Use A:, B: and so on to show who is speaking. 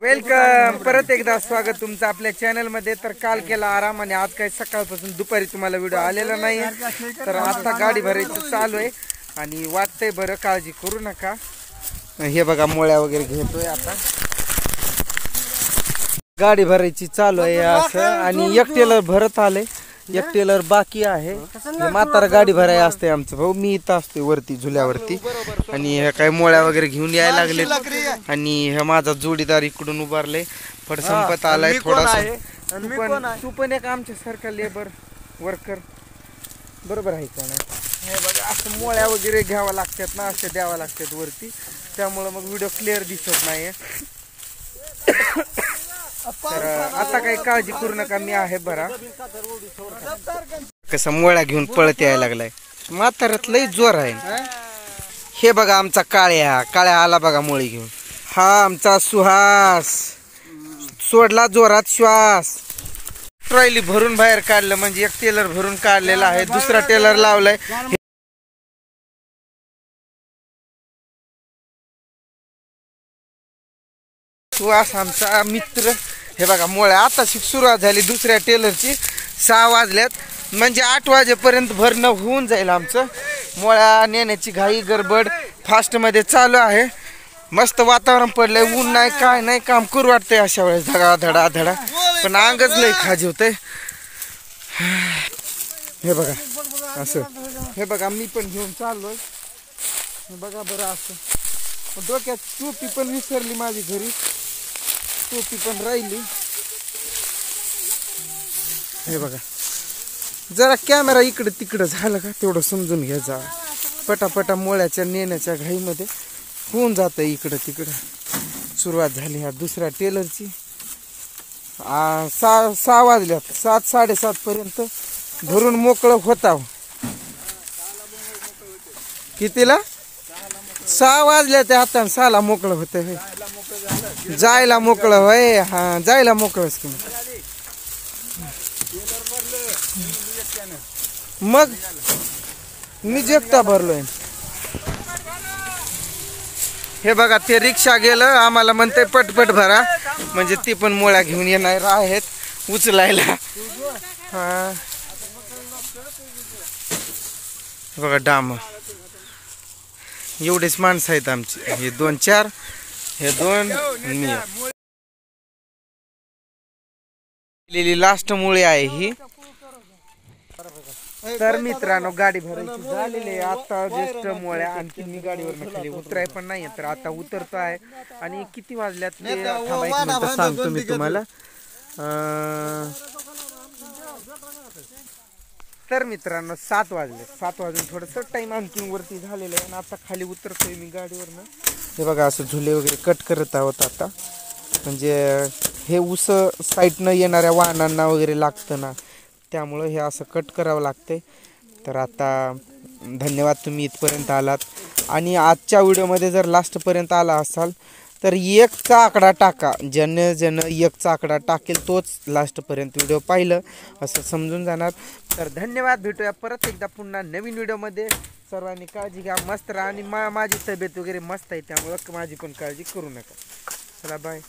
A: Welcome परत एकदा स्वागत तुमचं आपल्या चॅनल मध्ये। तर काल केला आराम आणि आज काही सकाळपासून दुपारी तुम्हाला व्हिडिओ आलेला नाही, तर आता गाडी भरायचं चालू आहे आणि वाटतंय बरं, काळजी करू नका। हे बघा मोळ्या वगैरे घेतोय, आता गाडी भरायची चालू आहे असं। आणि एक टेलर भरत आले, एक टेलर बाकी आहे। म्हातारा गाडी भराय असते आमचं भाऊ, मी इथं असते वरती झुल्यावरती आणि हे काय मोळ्या वगैरे घेऊन यायला लागले। आणि हे माझा जोडीदार इकडून उभारले, फड संपत आलाय थोडासा। तू पण एक आमच्या सारखा लेबर वर्कर बरोबर आहे का नाही? हे बघा असं मोळ्या वगैरे घ्यावा लागतात ना, असे द्यावा लागतात वरती, त्यामुळे मग व्हिडिओ क्लिअर दिसत नाही। तर आता काही काळजी करू नका, मी आहे बरा। कसं मोळ्या घेऊन पळत यायला लागलाय, म्हाताऱ्यात लई जोर आहे। हे बघा आमचा काळ्या आला बघा मोळी घेऊन। हा आमचा सुहास सोडला जोरात श्वास। ट्रॉली भरून बाहेर काढलं, म्हणजे एक टेलर भरून काढलेला आहे, दुसरा टेलर लावलाय। सुहास आमचा मित्र। हे बघा मोळ्या आता सुरुवात झाली दुसऱ्या टेलरची, 6 वाजल्यात, म्हणजे 8 वाजेपर्यंत भरणं होऊन जाईल आमचं। मोळ्या नेण्याची घाई गडबड फास्ट मध्ये चालू आहे। मस्त वातावरण पडलंय, ऊन नाही काय नाही, काम करू वाटतंय अशा वेळेस धडा धडा धडा, पण अंगच लय खाजवतंय। हे बघा असं, हे बघा मी पण घेऊन चाललोय, बघा बरं असं। डोक्यात टोपी पण विसरली माझी घरी, टोपी पण राहिली। हे बघा जरा कॅमेरा इकडे तिकडं झालं का तेवढं समजून घ्यायचा, पटापटा मोळ्याच्या नेण्याच्या घाईमध्ये होऊन जातं इकडं तिकडं। सुरुवात झाली ह्या दुसऱ्या टेलरची। 6 वाजल्यात, 7 साडेसात पर्यंत भरून मोकळं होता। कितीला? 6 वाजल्या ते आता 6ला मोकळं होतं, जायला मोकळं होय। हा जायला मोकळंच की मग मी जेकटा भरलोय। हे बघा ते रिक्षा गेलं, आम्हाला म्हणते पटपट भरा, म्हणजे ती पण मोळ्या घेऊन येणार आहेत उचलायला। हा बघा डाम, एवढेच माणसं आहेत आमची, हे 2-4, हे 2 मी लास्ट मुळे आहे ही। तर मित्रांनो गाडी भरायची झालेली आहे, आता जस्ट मोळ्या, आणखी मी गाडीवर खाली उतराय पण नाही, तर आता उतरतो आहे। आणि किती वाजल्यात ते थांबा एक मिनिट सांगतो मी तुम्हाला। तर मित्रांनो 7 वाजले, 7 वाजून थोडंसं टाइम आणखी वरती झालेलं आहे, आणि आता खाली उतरतोय मी गाडीवरनं। हे बघा असं झुले वगैरे कट करत आहोत आता, म्हणजे हे ऊस साईडनं येणाऱ्या वाहनांना वगैरे लागतं ना, त्यामुळं हे असं कट करावं लागते। तर आता धन्यवाद तुम्ही इथपर्यंत आलात, आणि आजच्या व्हिडिओमध्ये जर लास्टपर्यंत आला असाल तर 1चा आकडा टाका, ज्यानं 1चा आकडा टाकेल तोच लास्टपर्यंत व्हिडिओ पाहिलं असं समजून जाणार। तर धन्यवाद, भेटूया परत एकदा पुन्हा नवीन व्हिडिओमध्ये। सर्वांनी काळजी घ्या, मस्त राहा, आणि माझी तब्येत वगैरे मस्त आहे, त्यामुळं माझी पण काळजी करू नका। चला बाय।